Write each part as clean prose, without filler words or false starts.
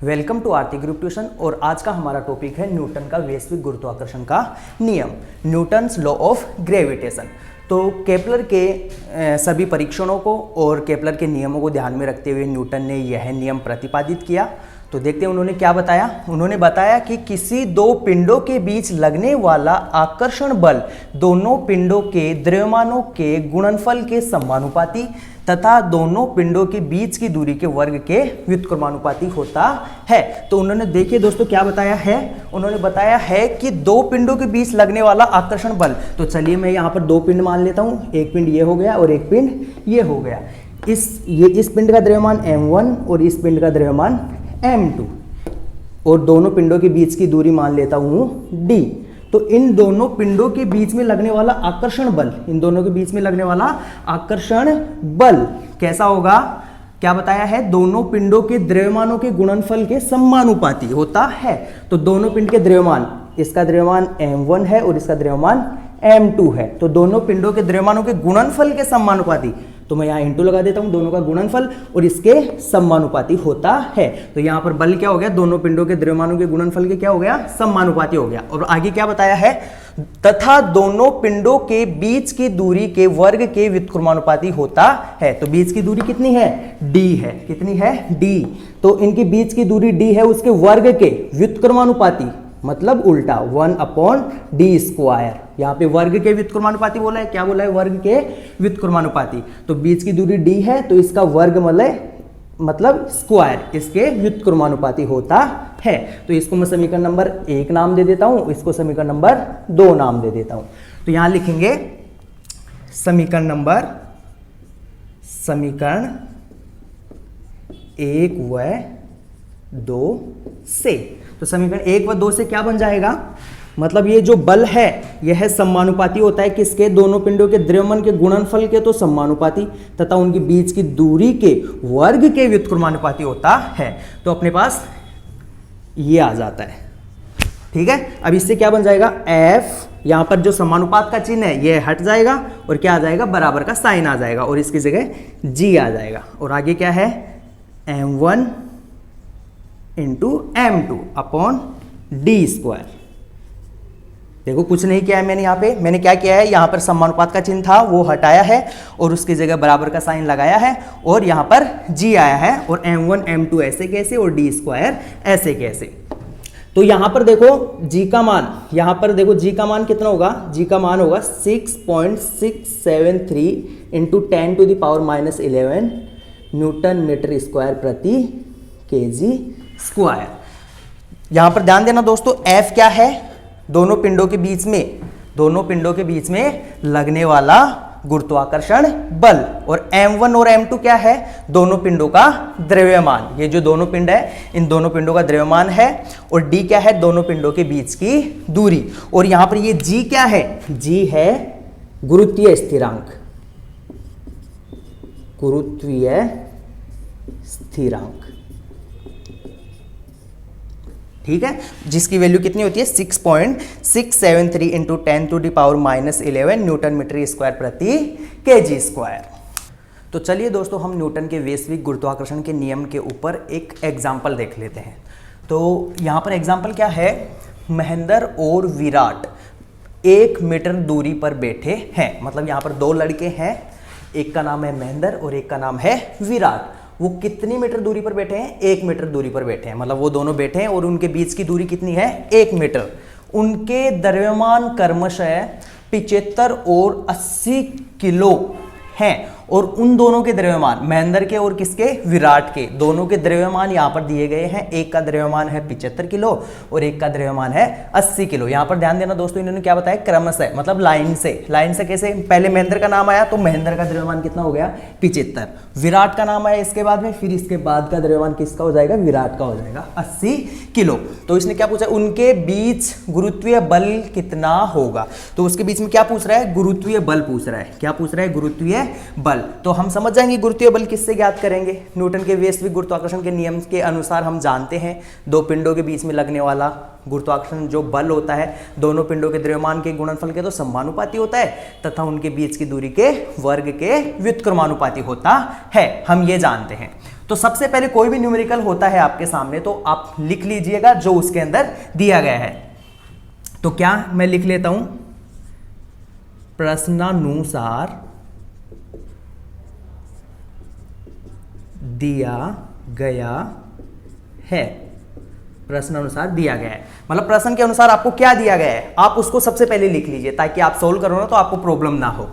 Welcome to Aarti group tuition. और आज का हमारा टॉपिक है न्यूटन का वैश्विक गुरुत्वाकर्षण का नियम, न्यूटन्स लॉ ऑफ ग्रेविटेशन। तो केपलर के सभी परीक्षणों को और केपलर के नियमों को ध्यान में रखते हुए न्यूटन ने यह नियम प्रतिपादित किया। तो देखते हैं उन्होंने क्या बताया। उन्होंने बताया कि किसी दो पिंडों के बीच लगने वाला आकर्षण बल दोनों पिंडों के द्रव्यमानों के गुणनफल के समानुपाती तथा दोनों पिंडों के बीच की दूरी के वर्ग के व्युत्क्रमानुपाती होता है। तो उन्होंने देखिए दोस्तों क्या बताया है, उन्होंने बताया है कि दो पिंडों के बीच लगने वाला आकर्षण बल। तो चलिए मैं यहाँ पर दो पिंड मान लेता हूँ, एक पिंड ये हो गया और एक पिंड ये हो गया। इस पिंड का द्रव्यमान m1 और इस पिंड का द्रव्यमान m2 और दोनों पिंडों के बीच की दूरी मान लेता हूँ d। तो इन दोनों पिंडों के बीच में लगने वाला आकर्षण बल, इन दोनों के बीच में लगने वाला आकर्षण बल कैसा होगा, क्या बताया है, दोनों पिंडों के द्रव्यमानों के गुणनफल के समानुपाती होता है। तो दोनों पिंड के द्रव्यमान, इसका द्रव्यमान m1 है और इसका द्रव्यमान m2 है। तो दोनों पिंडों के द्रव्यमानों के गुणनफल के समानुपाती, तो मैं यहाँ इंटू लगा देता हूँ, दोनों का गुणनफल और इसके समानुपाती होता है। तो यहाँ पर बल क्या हो गया, दोनों पिंडों के द्रव्यमानों के गुणनफल के क्या हो गया, समानुपाती हो गया। और आगे क्या बताया है, तथा दोनों पिंडों के बीच की दूरी के वर्ग के व्युत्क्रमानुपाती होता है। तो बीच की दूरी कितनी है, d है, कितनी है, d। तो इनके बीच की दूरी d है, उसके वर्ग के व्युत्क्रमानुपाती मतलब उल्टा 1/d²। यहाँ पे वर्ग के व्युत्क्रमानुपाती बोला है, क्या बोला है, वर्ग के व्युत्क्रमानुपाती। तो बीच की दूरी d है तो इसका वर्ग मतलब स्क्वायर इसके व्युत्क्रमानुपाती होता है। तो इसको मैं समीकरण नंबर 1 नाम दे देता हूं, इसको समीकरण नंबर 2 नाम दे देता हूं। तो यहां लिखेंगे समीकरण 1 व 2 से। तो समीकरण 1 व 2 से क्या बन जाएगा, मतलब ये जो बल है यह समानुपाती होता है किसके, दोनों पिंडों के द्रव्यमान के गुणनफल के तो समानुपाती तथा उनके बीच की दूरी के वर्ग के व्युत्क्रमानुपाती होता है। तो अपने पास ये आ जाता है, ठीक है। अब इससे क्या बन जाएगा, f, यहां पर जो समानुपात का चिन्ह है ये हट जाएगा और क्या आ जाएगा, बराबर का साइन आ जाएगा और इसकी जगह g आ जाएगा। और आगे क्या है, m1 into m2 upon d²। देखो कुछ नहीं किया है मैंने, यहाँ पे मैंने क्या किया है, यहाँ पर समानुपात का चिन्ह था वो हटाया है और उसकी जगह बराबर का साइन लगाया है और यहाँ पर g आया है और m1 m2 ऐसे कैसे और d² ऐसे कैसे। तो यहाँ पर देखो g का मान, यहाँ पर देखो g का मान कितना होगा, g का मान होगा 6.673 इंटू 10⁻⁻11 न्यूटन मीटर स्क्वायर प्रति kg²। यहाँ पर ध्यान देना दोस्तों, f क्या है, दोनों पिंडों के बीच में लगने वाला गुरुत्वाकर्षण बल, और m1 और m2 क्या है, दोनों पिंडों का द्रव्यमान। ये जो दोनों पिंड है इन दोनों पिंडों का द्रव्यमान है, और d क्या है, दोनों पिंडों के बीच की दूरी। और यहां पर ये g क्या है, g है गुरुत्वीय स्थिरांक, गुरुत्वीय स्थिरांक, ठीक है, जिसकी वैल्यू कितनी होती है 6.673 इंटू 10⁻⁻11 न्यूटन मीटर स्क्वायर प्रति kg²। तो चलिए दोस्तों हम न्यूटन के वैश्विक गुरुत्वाकर्षण के नियम के ऊपर एक एग्जाम्पल देख लेते हैं। तो यहाँ पर एग्जाम्पल क्या है, महेंद्र और विराट 1 मीटर दूरी पर बैठे हैं। मतलब यहाँ पर दो लड़के हैं, एक का नाम है महेंद्र और एक का नाम है विराट। वो कितनी मीटर दूरी पर बैठे हैं, 1 मीटर दूरी पर बैठे हैं। मतलब वो दोनों बैठे हैं और उनके बीच की दूरी कितनी है, 1 मीटर। उनके द्रव्यमान क्रमशः 75 और 80 किलो हैं और उन दोनों के द्रव्यमान, महेंद्र के और किसके, विराट के, दोनों के द्रव्यमान यहाँ पर दिए गए हैं। एक का द्रव्यमान है 75 किलो और एक का द्रव्यमान है 80 किलो। यहाँ पर ध्यान देना दोस्तों, इन्होंने क्या बताया, क्रमशः मतलब लाइन से कैसे, पहले महेंद्र का नाम आया तो महेंद्र का द्रव्यमान कितना हो गया, 75। विराट का नाम आया इसके बाद में, फिर इसके बाद का द्रव्यमान किसका हो जाएगा, विराट का हो जाएगा 80 किलो। तो इसने क्या पूछा, उनके बीच गुरुत्वीय बल कितना होगा। तो उसके बीच में क्या पूछ रहा है, गुरुत्वीय बल पूछ रहा है। क्या पूछ रहा है, गुरुत्वीय बल। तो हम समझ जाएंगे गुरुत्वीय बल किससे ज्ञात करेंगे, न्यूटन के वैश्विक गुरुत्वाकर्षण के नियम के अनुसार हम जानते हैं दो पिंडों के बीच में लगने वाला गुरुत्वाकर्षण जो बल होता है दोनों पिंडों के द्रव्यमान के गुणनफल के तो समानुपाती होता है तथा उनके बीच की दूरी के वर्ग के व्युत्क्रमानुपाती होता है, हम ये जानते हैं। तो सबसे पहले कोई भी न्यूमेरिकल होता है आपके सामने तो आप लिख लीजिएगा जो उसके अंदर दिया गया है। तो क्या मैं लिख लेता हूं, प्रश्नानुसार दिया गया है, प्रश्न अनुसार दिया गया है, मतलब प्रश्न के अनुसार आपको क्या दिया गया है आप उसको सबसे पहले लिख लीजिए ताकि आप सोल्व करो ना तो आपको प्रॉब्लम ना हो।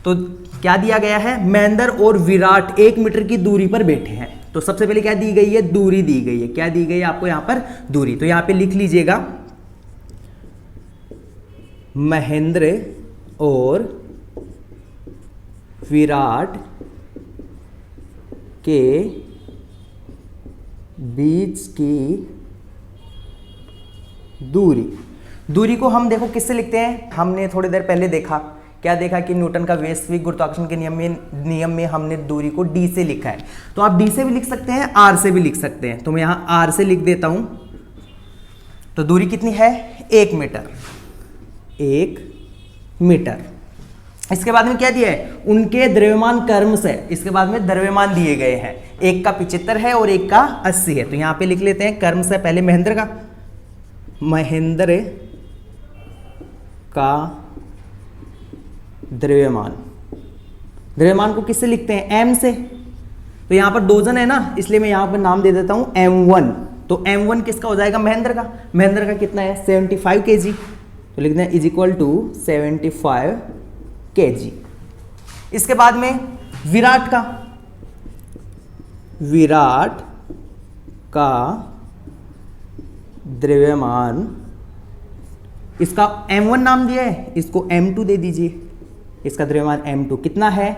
तो क्या दिया गया है, महेंद्र और विराट 1 मीटर की दूरी पर बैठे हैं। तो सबसे पहले क्या दी गई है, दूरी दी गई है। क्या दी गई है आपको यहां पर, दूरी। तो यहां पे लिख लीजिएगा महेंद्र और विराट के बीच की दूरी को हम देखो किससे लिखते हैं, हमने थोड़ी देर पहले देखा, क्या देखा कि न्यूटन का वैश्विक गुरुत्वाकर्षण के नियम में हमने दूरी को d से लिखा है। तो आप d से भी लिख सकते हैं, r से भी लिख सकते हैं। तो मैं यहां r से लिख देता हूं। तो दूरी कितनी है, 1 मीटर, 1 मीटर। इसके बाद में क्या दिया है, उनके द्रव्यमान कर्म से, इसके बाद में द्रव्यमान दिए गए हैं, एक का 75 है और एक का 80 है। तो यहां पे लिख लेते हैं कर्म से पहले महेंद्र का द्रव्यमान को किससे लिखते हैं, m से। तो यहां पर 2 जन है ना, इसलिए मैं यहां पर नाम दे देता हूं m1। तो m1 किसका हो जाएगा, महेंद्र का कितना है 75 kg। तो लिखते हैं इज इक्वल टू 75 kg। इसके बाद में विराट का द्रव्यमान, इसका m1 नाम दिया है, इसको m2 दे दीजिए। इसका द्रव्यमान m2 कितना है,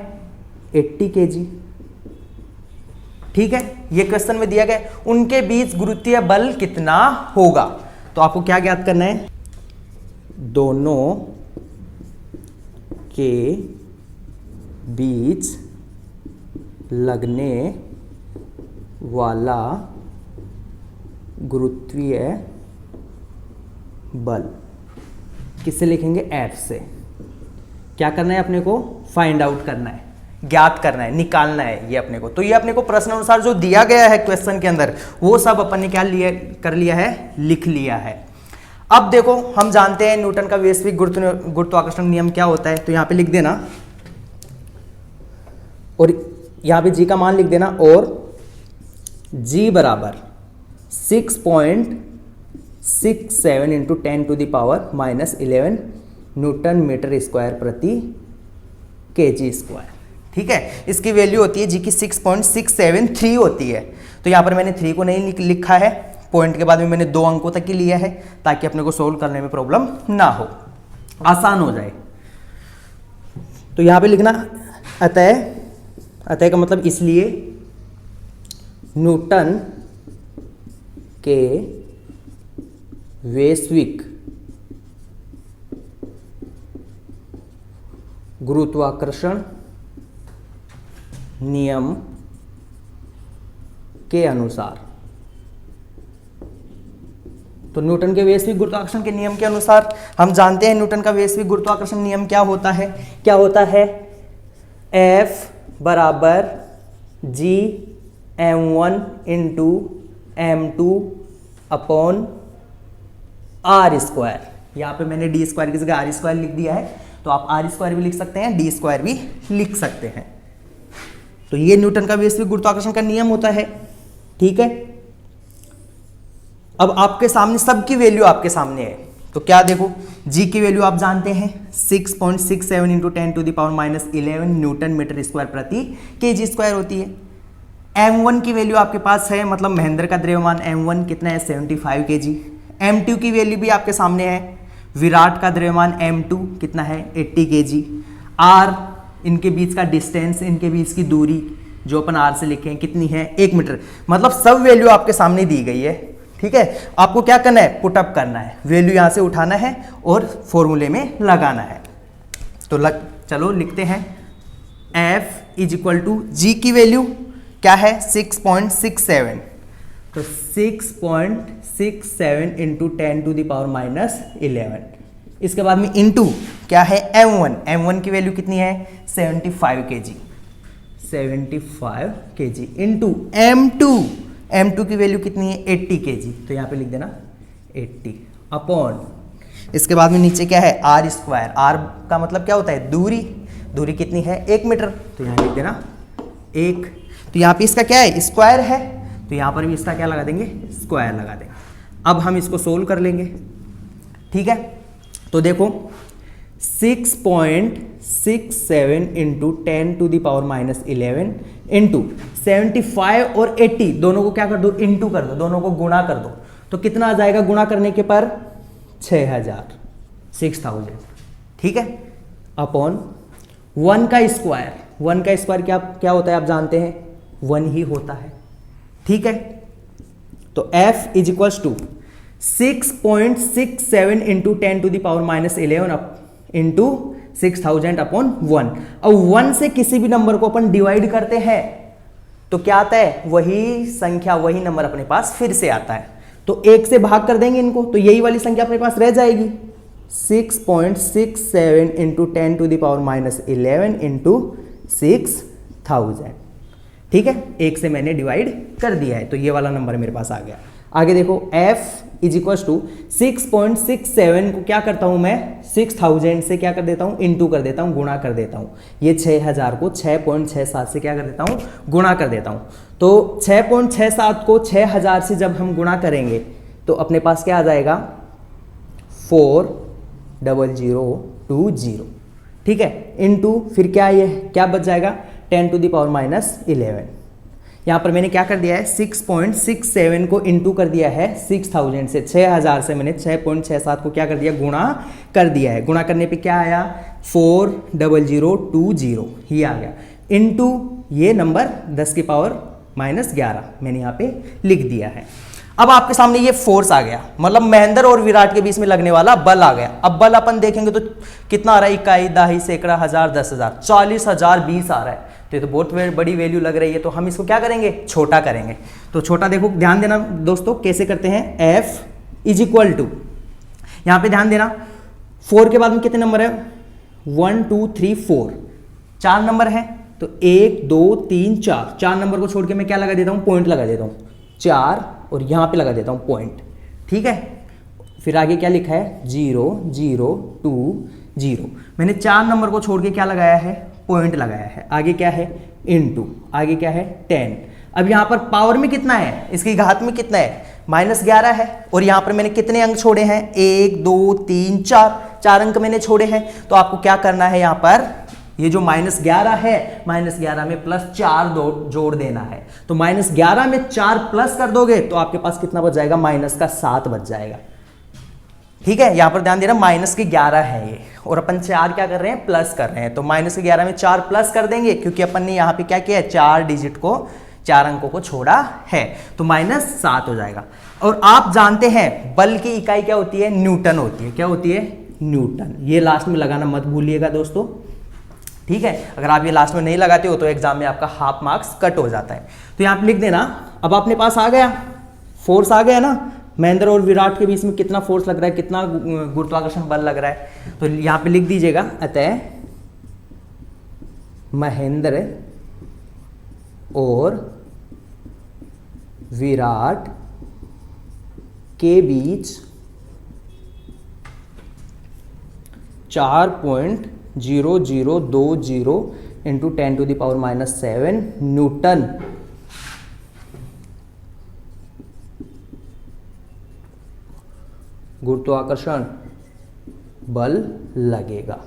80 kg। ठीक है, ये क्वेश्चन में दिया गया। उनके बीच गुरुत्वीय बल कितना होगा। तो आपको क्या ज्ञात करना है, दोनों के बीच लगने वाला गुरुत्वीय बल किससे लिखेंगे, F से। क्या करना है अपने को, फाइंड आउट करना है, ज्ञात करना है, निकालना है ये अपने को। तो ये अपने को प्रश्न अनुसार जो दिया गया है क्वेश्चन के अंदर वो सब अपन ने क्या कर लिया है, लिख लिया है। अब देखो हम जानते हैं न्यूटन का वैश्विक गुरुत्वाकर्षण नियम क्या होता है। तो यहां पे लिख देना और यहां पे g का मान लिख देना, और g बराबर 6.67 इंटू 10⁻⁻11 न्यूटन मीटर स्क्वायर प्रति kg स्क्वायर। ठीक है, इसकी वैल्यू होती है g की 6.673 होती है। तो यहां पर मैंने 3 को नहीं लिखा है, पॉइंट के बाद में मैंने 2 अंकों तक ही लिया है ताकि अपने को सोल्व करने में प्रॉब्लम ना हो, आसान हो जाए। तो यहां पे लिखना अतः का मतलब इसलिए न्यूटन के वैश्विक गुरुत्वाकर्षण नियम के अनुसार, तो न्यूटन के वैश्विक गुरुत्वाकर्षण के नियम के अनुसार हम जानते हैं न्यूटन का वैश्विक गुरुत्वाकर्षण नियम क्या होता है, F बराबर G m1 into m2 upon r square. यहाँ पे मैंने d स्क्वायर की जगह r स्क्वायर लिख दिया है, तो आप r स्क्वायर भी लिख सकते हैं, d स्क्वायर भी लिख सकते हैं। तो ये न्यूटन का वैश्विक गुरुत्वाकर्षण का नियम होता है। ठीक है, अब आपके सामने सबकी वैल्यू आपके सामने है। तो क्या देखो, g की वैल्यू आप जानते हैं 6.67 इंटू 10⁻⁻11 न्यूटन मीटर स्क्वायर प्रति kg स्क्वायर होती है। m1 की वैल्यू आपके पास है, मतलब महेंद्र का द्रव्यमान m1 कितना है 75 kg। m2 की वैल्यू भी आपके सामने है, विराट का द्रव्यमान m2 कितना है 80 kg। r इनके बीच का डिस्टेंस, इनके बीच की दूरी जो अपन r से लिखे हैं कितनी है 1 मीटर। मतलब सब वैल्यू आपके सामने दी गई है। ठीक है, आपको क्या करना है, पुटअप करना है, वैल्यू यहां से उठाना है और फॉर्मूले में लगाना है। तो चलो लिखते हैं F इज इक्वल टू जी की वैल्यू क्या है 6.67, तो 6.67 इंटू 10⁻⁻11। इसके बाद में इंटू क्या है m1 की वैल्यू कितनी है 75 kg, 75 kg इंटू m2 की वैल्यू कितनी है 80 kg, तो यहाँ पे लिख देना 80 अपॉन, इसके बाद में नीचे क्या है r स्क्वायर, r का मतलब क्या होता है दूरी कितनी है 1 मीटर, तो यहाँ लिख देना 1, तो यहाँ पे इसका क्या है स्क्वायर है, तो यहाँ पर भी इसका क्या लगा देंगे स्क्वायर लगा देंगे। अब हम इसको सोल्व कर लेंगे, ठीक है। तो देखो 6.67 into 10 to the power minus 11 into 75 और 80 दोनों को क्या कर दो इंटू कर दो, दोनों को गुणा कर दो, तो कितना आ जाएगा गुणा करने के पर 6000 ठीक है, अपॉन 1 का स्क्वायर क्या होता है आप जानते हैं 1 ही होता है, ठीक है। तो f is equals to 6.67 into 10 to the power minus 11 into 6000 upon 1। अब 1 से किसी भी नंबर को अपन डिवाइड करते हैं तो क्या आता है वही संख्या वही नंबर अपने पास फिर से आता है, तो 1 से भाग कर देंगे इनको, तो यही वाली संख्या अपने पास रह जाएगी 6.67 into 10 to the power minus 11 into 6000, ठीक है। 1 से मैंने डिवाइड कर दिया है तो ये वाला नंबर मेरे पास आ गया। आगे देखो f इज इक्वल टू 6.67 को क्या करता हूं मैं 6000 से क्या कर देता हूं इंटू कर देता हूं, गुणा कर देता हूं, ये 6000 को 6.67 से क्या कर देता हूं गुणा कर देता हूं, तो 6.67 को 6000 से जब हम गुणा करेंगे तो अपने पास क्या आ जाएगा 40020, ठीक है, इनटू फिर क्या ये क्या बच जाएगा 10 टू द पावर माइनस 11। यहाँ पर मैंने क्या कर दिया है 6.67 को इनटू कर दिया है 6000 से, 6000 से मैंने 6.67 को क्या कर दिया गुणा कर दिया है, गुणा करने पे क्या आया 40020 ही आ गया, इनटू ये नंबर 10 की पावर माइनस 11 मैंने यहाँ पे लिख दिया है। अब आपके सामने ये फोर्स आ गया, मतलब महेंद्र और विराट के बीच में लगने वाला बल आ गया। अब बल अपन देखेंगे तो कितना आ रहा है इकाई, दहाई, सैकड़ा, हजार, 10,000, 40,000 20 आ रहा है, तो ये तो बहुत बड़ी वैल्यू लग रही है, तो हम इसको क्या करेंगे छोटा करेंगे। तो छोटा देखो ध्यान देना दोस्तों कैसे करते हैं, f इज इक्वल टू यहाँ पे ध्यान देना 4 के बाद में कितने नंबर है 1 2 3 4 4 नंबर है, तो 1 2 3 4 नंबर को छोड़ के मैं क्या लगा देता हूँ पॉइंट लगा देता हूँ 4 और यहाँ पे लगा देता हूँ पॉइंट, ठीक है। फिर आगे क्या लिखा है 0 0 2 0, मैंने 4 नंबर को छोड़ के क्या लगाया है पॉइंट लगाया है, आगे क्या है इनटू, आगे क्या है 10। अब यहाँ पर पावर में कितना है इसकी घात में कितना है -11 है, और यहाँ पर मैंने कितने अंक छोड़े हैं 1 2 3 4 अंक मैंने छोड़े हैं, तो आपको क्या करना है यहाँ पर ये जो -11 है -11 में +4 जोड़ देना है, तो -11 में 4 प्लस कर दोगे तो आपके पास कितना बच जाएगा -7 बच जाएगा, ठीक है। यहां पर ध्यान देना -11 है ये, और अपन 4 क्या कर रहे हैं प्लस कर रहे हैं, तो -11 में 4 प्लस कर देंगे क्योंकि अपन ने यहाँ पे क्या किया है 4 डिजिट को 4 अंकों को छोड़ा है, तो -7 हो जाएगा। और आप जानते हैं बल की इकाई क्या होती है न्यूटन होती है, क्या होती है न्यूटन, ये लास्ट में लगाना मत भूलिएगा दोस्तों, ठीक है। अगर आप ये लास्ट में नहीं लगाते हो तो एग्जाम में आपका हाफ मार्क्स कट हो जाता है, तो यहाँ पे लिख देना। अब अपने पास आ गया फोर्स आ गया ना, महेंद्र और विराट के बीच में कितना फोर्स लग रहा है, कितना गुरुत्वाकर्षण बल लग रहा है, तो यहाँ पे लिख दीजिएगा अतः महेंद्र और विराट के बीच 4.0020 into 10 to the power -7 newton गुरुत्वाकर्षण बल लगेगा।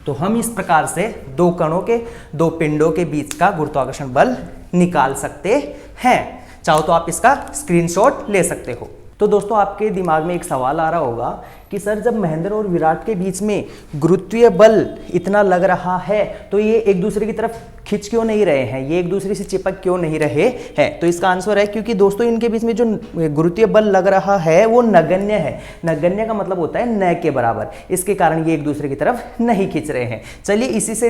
तो हम इस प्रकार से दो कणों के दो पिंडों के बीच का गुरुत्वाकर्षण बल निकाल सकते हैं। चाहो तो आप इसका स्क्रीनशॉट ले सकते हो। तो दोस्तों आपके दिमाग में एक सवाल आ रहा होगा कि सर जब महेंद्र और विराट के बीच में गुरुत्वीय बल इतना लग रहा है तो ये एक दूसरे की तरफ खिंच क्यों नहीं रहे हैं, ये एक दूसरे से चिपक क्यों नहीं रहे हैं। तो इसका आंसर है क्योंकि दोस्तों इनके बीच में जो गुरुत्वीय बल लग रहा है वो नगण्य है। नगण्य का मतलब होता है न के बराबर, इसके कारण ये एक दूसरे की तरफ नहीं खिंच रहे हैं। चलिए इसी से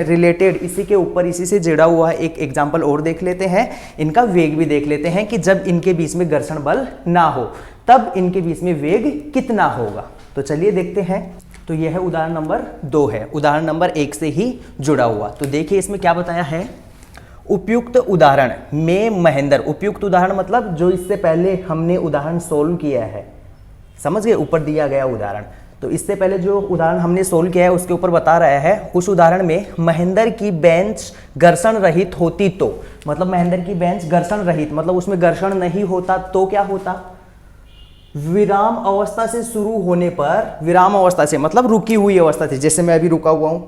रिलेटेड, इसी के ऊपर, इसी से जुड़ा हुआ एक एग्जाम्पल और देख लेते हैं, इनका वेग भी देख लेते हैं कि जब इनके बीच में घर्षण बल ना हो तब इनके बीच में वेग कितना होगा। तो चलिए देखते हैं। तो यह है उदाहरण नंबर 2 है, उदाहरण नंबर 1 से ही जुड़ा हुआ। तो देखिए इसमें क्या बताया है, उपयुक्त उदाहरण में महेंद्र। उपयुक्त उदाहरण मतलब जो इससे पहले हमने उदाहरण सोल्व किया है, समझ गए, ऊपर दिया गया उदाहरण। तो इससे पहले जो उदाहरण हमने सोल्व किया है उसके ऊपर बता रहा है, उस उदाहरण में महेंद्र की बेंच घर्षण रहित होती तो, मतलब महेंद्र की बेंच घर्षण रहित मतलब उसमें घर्षण नहीं होता तो क्या होता, विराम अवस्था से शुरू होने पर, विराम अवस्था से मतलब रुकी हुई अवस्था थी, जैसे मैं अभी रुका हुआ हूं,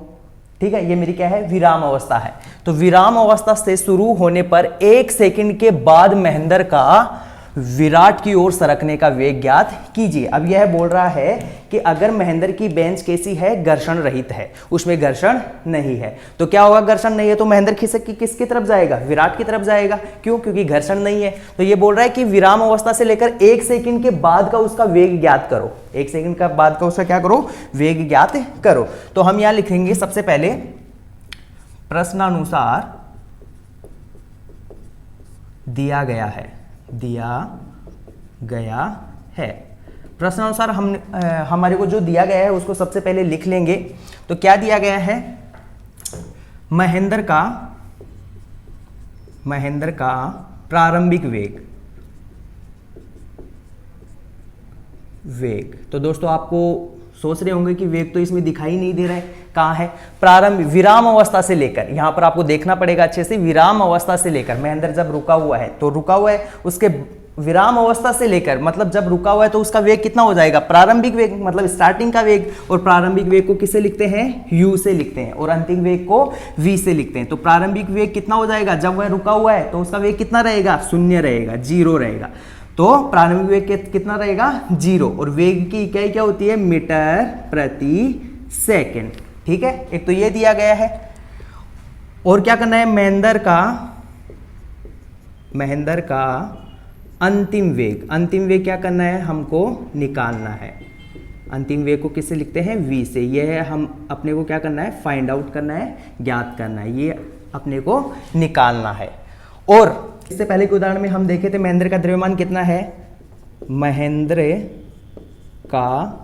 ठीक है, ये मेरी क्या है, विराम अवस्था है। तो विराम अवस्था से शुरू होने पर 1 सेकंड के बाद महेंद्र का विराट की ओर सरकने का वेग ज्ञात कीजिए। अब यह बोल रहा है कि अगर महेंद्र की बेंच कैसी है, घर्षण रहित है, उसमें घर्षण नहीं है, तो क्या होगा, घर्षण नहीं है तो महेंद्र खिसक की किसकी तरफ जाएगा, विराट की तरफ जाएगा। क्यों, क्योंकि घर्षण नहीं है। तो ये बोल रहा है कि विराम अवस्था से लेकर 1 सेकंड के बाद का उसका वेग ज्ञात करो, 1 सेकंड का बाद का उसका क्या करो, वेग ज्ञात करो। तो हम यहां लिखेंगे सबसे पहले प्रश्नानुसार दिया गया है, दिया गया है। प्रश्नानुसार हम हमारे को जो दिया गया है उसको सबसे पहले लिख लेंगे। तो क्या दिया गया है, महेंद्र का प्रारंभिक वेग। तो दोस्तों आपको सोच रहे होंगे कि वेग तो इसमें दिखाई नहीं दे रहा है, कहाँ है, प्रारंभ विराम अवस्था से लेकर, यहां पर आपको देखना पड़ेगा अच्छे से, विराम अवस्था से लेकर महेंद्र जब रुका हुआ है, तो रुका हुआ है उसके विराम अवस्था से लेकर, मतलब जब रुका हुआ है तो उसका वेग कितना हो जाएगा, प्रारंभिक वेग मतलब स्टार्टिंग का वेग। और प्रारंभिक वेग को किससे लिखते हैं, u से लिखते हैं, और अंतिम वेग को v से लिखते हैं। तो प्रारंभिक वेग कितना हो जाएगा, जब वह रुका हुआ है तो उसका वेग कितना रहेगा, 0 रहेगा, 0 रहेगा। तो प्रारंभिक वेग कितना रहेगा, 0। और वेग की इकाई क्या होती है, मीटर प्रति सेकेंड, ठीक है। एक तो ये दिया गया है, और क्या करना है, महेंद्र का अंतिम वेग क्या करना है, हमको निकालना है। अंतिम वेग को किससे लिखते हैं, v से। ये है हम अपने को क्या करना है, फाइंड आउट करना है, ज्ञात करना है, ये अपने को निकालना है। और इससे पहले के उदाहरण में हम देखे थे महेंद्र का द्रव्यमान कितना है, महेंद्र का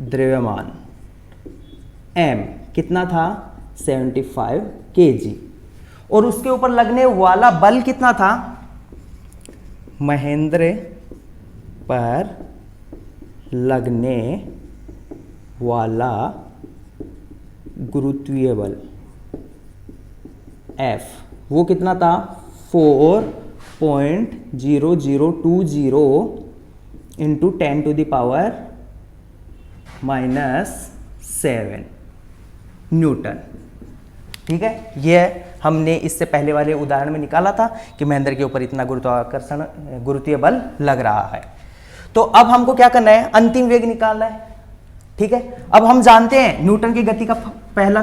द्रव्यमान m कितना था, 75 kg। और उसके ऊपर लगने वाला बल कितना था, महेंद्र पर लगने वाला गुरुत्वीय बल F वो कितना था, 4.0020 इंटू 10⁻⁻7 न्यूटन, ठीक है। ये हमने इससे पहले वाले उदाहरण में निकाला था कि महेंद्र के ऊपर इतना गुरुत्वीय बल लग रहा है। तो अब हमको क्या करना है, अंतिम वेग निकालना है, ठीक है। अब हम जानते हैं न्यूटन की गति का पहला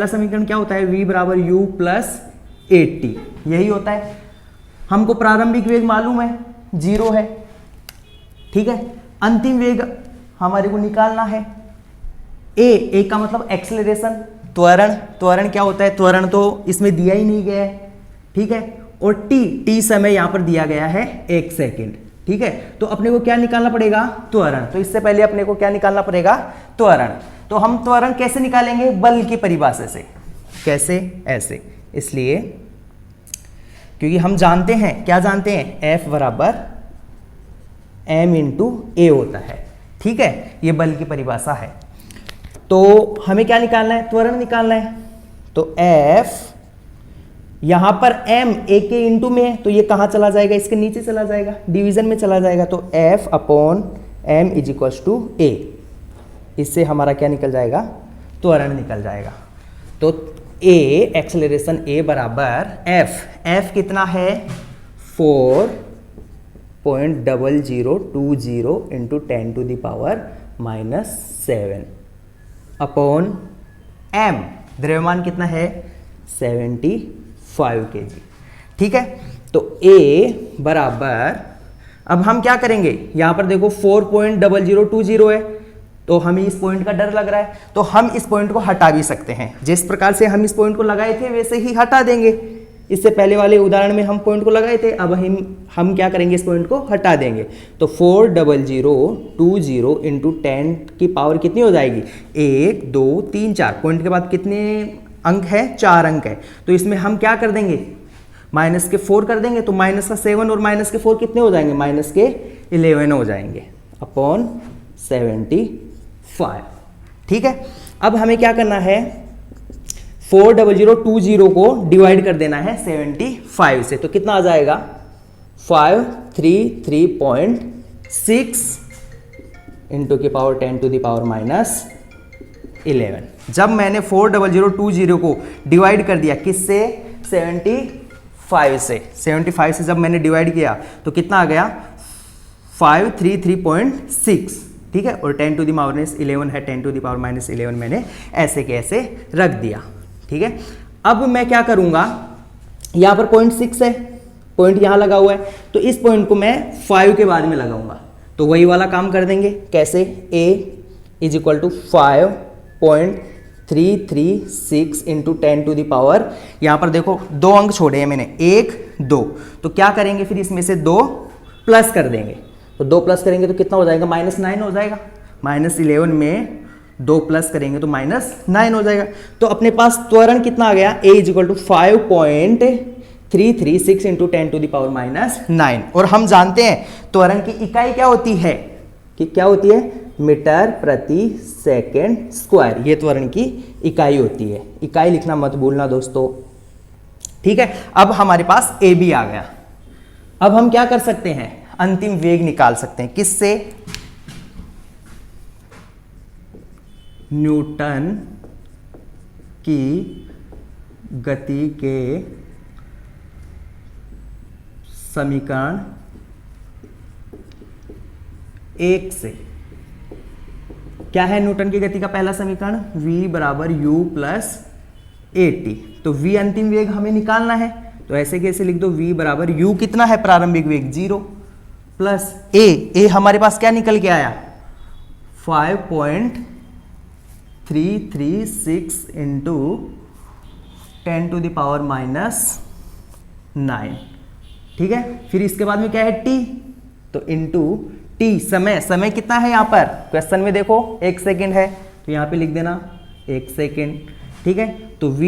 समीकरण क्या होता है, v बराबर u प्लस 80, यही होता है। हमको प्रारंभिक वेग मालूम है, 0 है, ठीक है। अंतिम वेग हमारे को निकालना है, a का मतलब एक्सेलरेशन, त्वरण क्या होता है, त्वरण तो इसमें दिया ही नहीं गया है, ठीक है। और t समय यहां पर दिया गया है 1 सेकेंड, ठीक है। तो अपने को क्या निकालना पड़ेगा, त्वरण। तो इससे पहले अपने को क्या निकालना पड़ेगा, त्वरण। तो हम त्वरण कैसे निकालेंगे, बल की परिभाषा से। कैसे, ऐसे, इसलिए क्योंकि हम जानते हैं, क्या जानते हैं, F बराबर m इंटू ए होता है, ठीक है। ये बल की परिभाषा है। तो हमें क्या निकालना है, त्वरण निकालना है। तो F यहां पर m a के इंटू में है, तो ये कहां चला जाएगा, इसके नीचे चला जाएगा, डिवीजन में चला जाएगा। तो F upon m is equals to a, इससे हमारा क्या निकल जाएगा, त्वरण निकल जाएगा। तो a एक्सेलरेशन a बराबर f कितना है, 4.0020 इंटू 10⁻⁻7 अपॉन m, द्रव्यमान कितना है, 75 kg, ठीक है। तो a बराबर, अब हम क्या करेंगे, यहां पर देखो 4.0020 है, तो हमें इस पॉइंट का डर लग रहा है, तो हम इस पॉइंट को हटा भी सकते हैं। जिस प्रकार से हम इस पॉइंट को लगाए थे वैसे ही हटा देंगे, इससे पहले वाले उदाहरण में हम पॉइंट को लगाए थे, अब हम क्या करेंगे, इस पॉइंट को हटा देंगे। तो 4020 इंटू 10 की पावर कितनी हो जाएगी, 1 2 3 4, पॉइंट के बाद कितने अंक है, 4 अंक है। तो इसमें हम क्या कर देंगे, माइनस के 4 कर देंगे, तो माइनस का 7 और माइनस के 4 कितने हो जाएंगे, माइनस के 11 हो जाएंगे अपॉन 75। ठीक है, अब हमें क्या करना है, 4020 को डिवाइड कर देना है 75 से, तो कितना आ जाएगा 533.6 इंटू की पावर 10 टू द पावर माइनस 11। जब मैंने 4020 को डिवाइड कर दिया किससे, 75 से, 75 से जब मैंने डिवाइड किया तो कितना आ गया 533.6। ठीक है, और 10 टू द माइनस 11 है, 10 टू द पावर माइनस 11 मैंने ऐसे के ऐसे रख दिया। ठीक है, अब मैं क्या करूंगा, यहां पर पॉइंट 6 है, पॉइंट यहां लगा हुआ है, तो इस पॉइंट को मैं 5 के बाद में लगाऊंगा। तो वही वाला काम कर देंगे, कैसे, a is equal to 5.336 into 10 to the power, यहां पर देखो 2 अंक छोड़े हैं मैंने, 1 2, तो क्या करेंगे फिर इसमें से 2 प्लस कर देंगे, तो 2 प्लस करेंगे तो कितना हो जाएगा, -9 हो जाएगा। -11 में 2 प्लस करेंगे तो -9 हो जाएगा। तो अपने पास त्वरण कितना आ गया, a is equal to 5.336 into 10 to the power -9। और हम जानते हैं त्वरण की इकाई क्या होती है, कि क्या होती है, मीटर प्रति सेकेंड स्क्वायर, ये त्वरण की इकाई होती है। इकाई लिखना मत भूलना दोस्तों। ठीक है, अब हमारे पास a b आ गया। अब हम क्या कर सकते हैं, अंतिम वेग निकाल सकते हैं, किससे, न्यूटन की गति के समीकरण 1 से। क्या है न्यूटन की गति का पहला समीकरण, v बराबर u प्लस at। तो v अंतिम वेग हमें निकालना है, तो ऐसे कैसे लिख दो, v बराबर u कितना है प्रारंभिक वेग 0 प्लस a हमारे पास क्या निकल के आया 5.336 इंटू 10 टू द पावर -9। ठीक है, फिर इसके बाद में क्या है t, तो इंटू t समय कितना है यहाँ पर क्वेश्चन में देखो 1 सेकेंड है, तो यहाँ पे लिख देना 1 सेकेंड। ठीक है, तो v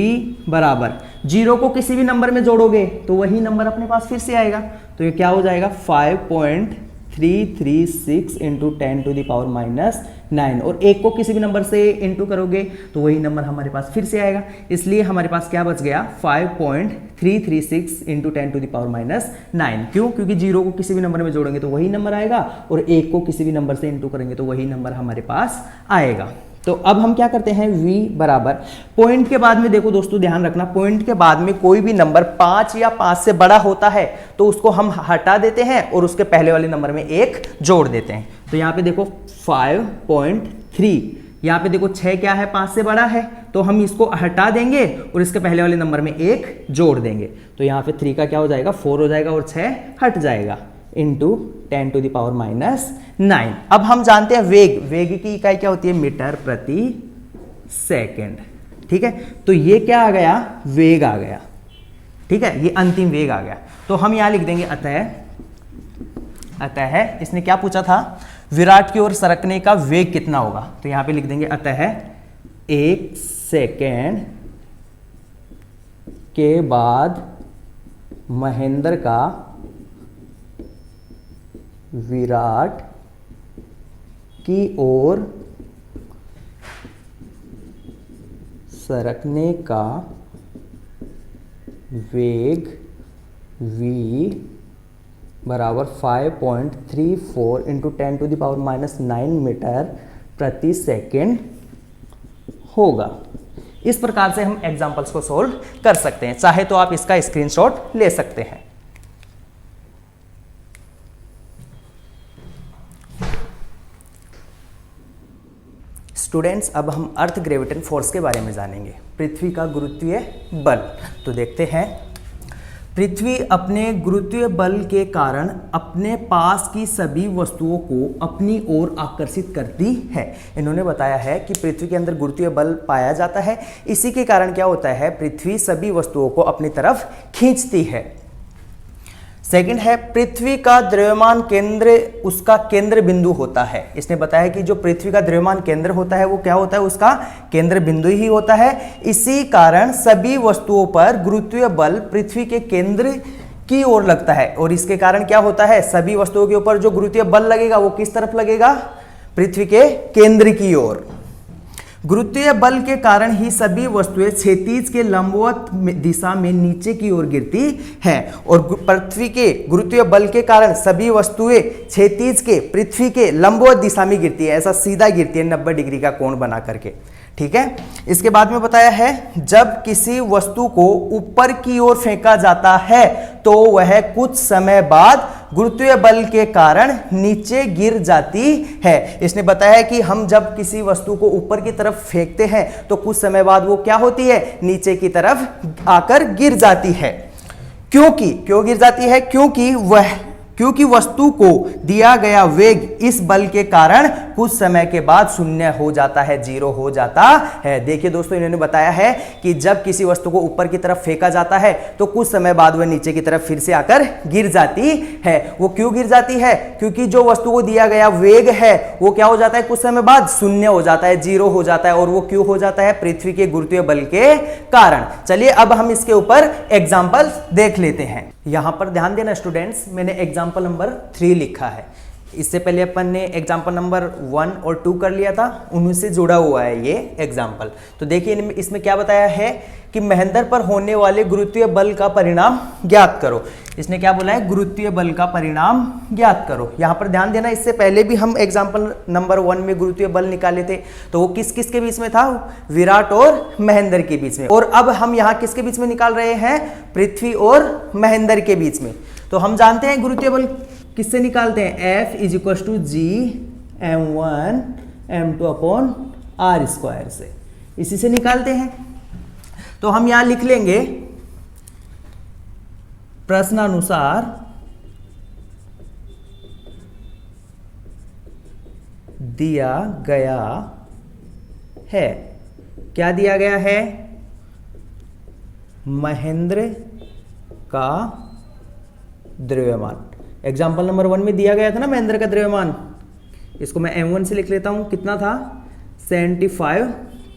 बराबर 0 को किसी भी नंबर में जोड़ोगे तो वही नंबर अपने पास फिर से आएगा, तो ये क्या हो जाएगा 5.336 इंटू 10 टू द पावर -9, और 1 को किसी भी नंबर से इंटू करोगे तो वही नंबर हमारे पास फिर से आएगा। इसलिए हमारे पास क्या बच गया 5.336 इंटू 10 टू द पावर -9। क्यों, क्योंकि 0 को किसी भी नंबर में जोड़ेंगे तो वही नंबर आएगा, और 1 को किसी भी नंबर से इंटू करेंगे तो वही नंबर हमारे पास आएगा। तो अब हम क्या करते हैं, v बराबर पॉइंट के बाद में, देखो दोस्तों ध्यान रखना, पॉइंट के बाद में कोई भी नंबर 5 या 5 से बड़ा होता है तो उसको हम हटा देते हैं और उसके पहले वाले नंबर में 1 जोड़ देते हैं। तो यहाँ पे देखो 5.3, यहाँ पे देखो 6 क्या है 5 से बड़ा है, तो हम इसको हटा देंगे और इसके पहले वाले नंबर में 1 जोड़ देंगे, तो यहाँ पे 3 का क्या हो जाएगा 4 हो जाएगा और 6 हट जाएगा, इंटू 10 टू द पावर -9। अब हम जानते हैं वेग की इकाई क्या होती है, मीटर प्रति सेकेंड। ठीक है, तो ये क्या आ गया, वेग आ गया। ठीक है, ये अंतिम वेग आ गया। तो हम यहां लिख देंगे अतः इसने क्या पूछा था, विराट की ओर सरकने का वेग कितना होगा, तो यहां पे लिख देंगे अतः 1 सेकेंड के बाद महेंद्र का विराट की ओर सरकने का वेग v बराबर 5.34 into 10 to the power -9 metre प्रति सेकेंड होगा। इस प्रकार से हम एग्जाम्पल्स को सोल्व कर सकते हैं, चाहे तो आप इसका स्क्रीनशॉट ले सकते हैं। स्टूडेंट्स, अब हम अर्थ ग्रेविटेशन फोर्स के बारे में जानेंगे, पृथ्वी का गुरुत्वीय बल। तो देखते हैं, पृथ्वी अपने गुरुत्वीय बल के कारण अपने पास की सभी वस्तुओं को अपनी ओर आकर्षित करती है। इन्होंने बताया है कि पृथ्वी के अंदर गुरुत्वीय बल पाया जाता है, इसी के कारण क्या होता है, पृथ्वी सभी वस्तुओं को अपनी तरफ खींचती है। सेकंड है, पृथ्वी का द्रव्यमान केंद्र उसका केंद्र बिंदु होता है। इसने बताया कि जो पृथ्वी का द्रव्यमान केंद्र होता है वो क्या होता है, उसका केंद्र बिंदु ही होता है। इसी कारण सभी वस्तुओं पर गुरुत्वीय बल पृथ्वी के केंद्र की ओर लगता है, और इसके कारण क्या होता है, सभी वस्तुओं के ऊपर जो गुरुत्वीय बल लगेगा वो किस तरफ लगेगा, पृथ्वी के केंद्र की ओर। गुरुत्वीय बल के कारण ही सभी वस्तुएं क्षैतिज के लंबवत दिशा में नीचे की ओर गिरती हैं, और पृथ्वी के गुरुत्वीय बल के कारण सभी वस्तुएं क्षैतिज के पृथ्वी के लंबवत दिशा में गिरती है, ऐसा सीधा गिरती है 90 डिग्री का कोण बना करके। ठीक है, इसके बाद में बताया है, जब किसी वस्तु को ऊपर की ओर फेंका जाता है तो वह कुछ समय बाद गुरुत्वीय बल के कारण नीचे गिर जाती है। इसने बताया है कि हम जब किसी वस्तु को ऊपर की तरफ फेंकते हैं तो कुछ समय बाद वो क्या होती है, नीचे की तरफ आकर गिर जाती है। क्यों गिर जाती है, क्योंकि वस्तु को दिया गया वेग इस बल के कारण कुछ समय के बाद शून्य हो जाता है, जीरो हो जाता है। देखिए दोस्तों, इन्होंने बताया है कि जब किसी वस्तु को ऊपर की तरफ फेंका जाता है तो कुछ समय बाद वह नीचे की तरफ फिर से आकर गिर जाती है। वो क्यों गिर जाती है, क्योंकि जो वस्तु को दिया गया वेग है वो क्या हो जाता है, कुछ समय बाद शून्य हो जाता है, जीरो हो जाता है, और वो क्यों हो जाता है, पृथ्वी के गुरुत्वीय बल के कारण। चलिए अब हम इसके ऊपर एग्जाम्पल देख लेते हैं। यहां पर ध्यान देना स्टूडेंट्स, मैंने एग्जाम्पल नंबर 3 लिखा है। इससे पहले अपन ने एग्जाम्पल नंबर 1 और 2 कर लिया था, उन्हीं से जुड़ा हुआ है ये एग्जाम्पल। तो देखिए इसमें क्या बताया है कि महेंद्र पर होने वाले गुरुत्वीय बल का परिणाम ज्ञात करो। इसने क्या बोला है, गुरुत्वीय बल का परिणाम ज्ञात करो। यहां पर ध्यान देना, इससे पहले भी हम एग्जाम्पल नंबर 1 में गुरुत्वीय बल निकाले थे, तो वो किस किस के बीच में था, विराट और महेंद्र के बीच में। और अब हम यहाँ किसके बीच में निकाल रहे हैं, पृथ्वी और महेंद्र के बीच में। तो हम जानते हैं गुरुत्वीय बल किससे निकालते हैं, F = G(m1 m2/r²) से, इसी से निकालते हैं। तो हम यहां लिख लेंगे, प्रश्नानुसार दिया गया है, क्या दिया गया है, महेंद्र का द्रव्यमान। एग्जाम्पल नंबर 1 में दिया गया था ना महेंद्र का द्रव्यमान, इसको मैं m1 से लिख लेता हूं, कितना था, 75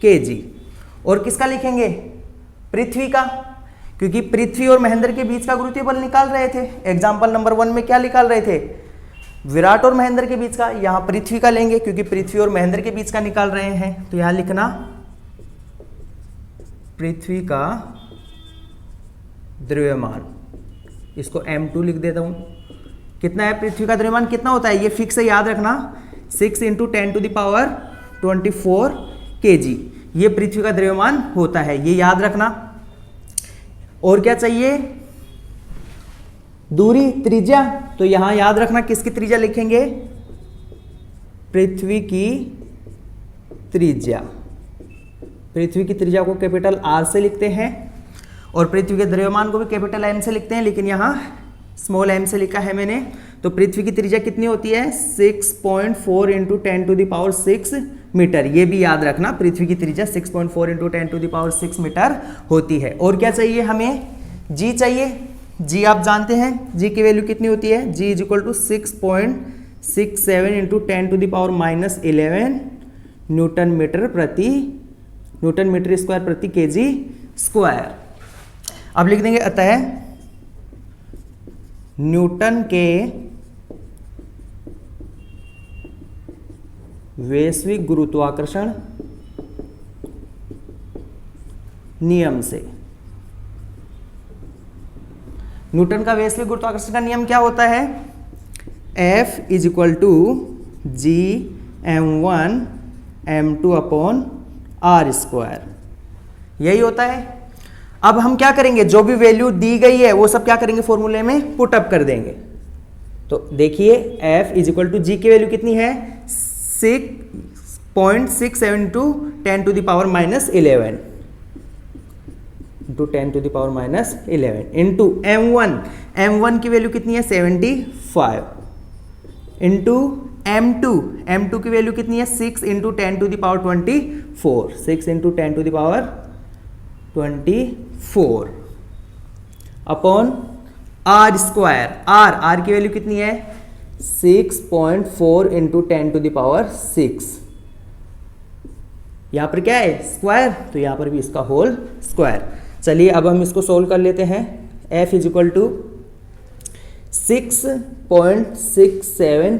kg। और किसका लिखेंगे, पृथ्वी का, क्योंकि पृथ्वी और महेंद्र के बीच का गुरुत्वीय बल निकाल रहे थे। एग्जाम्पल नंबर 1 में क्या निकाल रहे थे, विराट और महेंद्र के बीच का, यहां पृथ्वी का लेंगे क्योंकि पृथ्वी और महेंद्र के बीच का निकाल रहे हैं। तो यहां लिखना पृथ्वी का द्रव्यमान, इसको m2 लिख देता हूं। कितना है पृथ्वी का द्रव्यमान, कितना होता है, ये फिक्स है, याद रखना, 6 × 10⁻24 kg, ये पृथ्वी का द्रव्यमान होता है, ये याद रखना। और क्या चाहिए, दूरी, त्रिज्या, तो यहां याद रखना किसकी त्रिज्या लिखेंगे, पृथ्वी की त्रिज्या। पृथ्वी की त्रिज्या को कैपिटल R से लिखते हैं, और पृथ्वी के द्रव्यमान को भी कैपिटल M से लिखते हैं, लेकिन यहां स्मॉल m से लिखा है मैंने। तो पृथ्वी की त्रिज्या कितनी होती है, 6.4 × 10⁻6 मीटर, ये भी याद रखना, पृथ्वी की त्रिज्या 6.4 × 10⁻6 मीटर होती है। और क्या चाहिए हमें, g चाहिए। g आप जानते हैं, g की वैल्यू कितनी होती है, g = 6.67 × 10⁻11 न्यूटन मीटर स्क्वायर प्रति kg स्क्वायर। अब लिख देंगे, अतः न्यूटन के वैश्विक गुरुत्वाकर्षण नियम से, न्यूटन का वैश्विक गुरुत्वाकर्षण का नियम क्या होता है, F = G(m1 m2/r²), यही होता है। अब हम क्या करेंगे, जो भी वैल्यू दी गई है वो सब क्या करेंगे, फॉर्मूले में पुट अप कर देंगे। तो देखिए F = G की वैल्यू कितनी है, 6.67 × 10⁻11 into 10 to the power minus 11 into m1 की वैल्यू कितनी है 75 इंटू m2 की वैल्यू कितनी है 6 into 10 to the power 24 6 into 10 to the power 24 upon R square R की वैल्यू कितनी है 6.4 इंटू 10 टू द पावर 6। यहां पर क्या है स्क्वायर, तो यहां पर भी इसका होल स्क्वायर। चलिए अब हम इसको सोल्व कर लेते हैं। f is equal to 6.67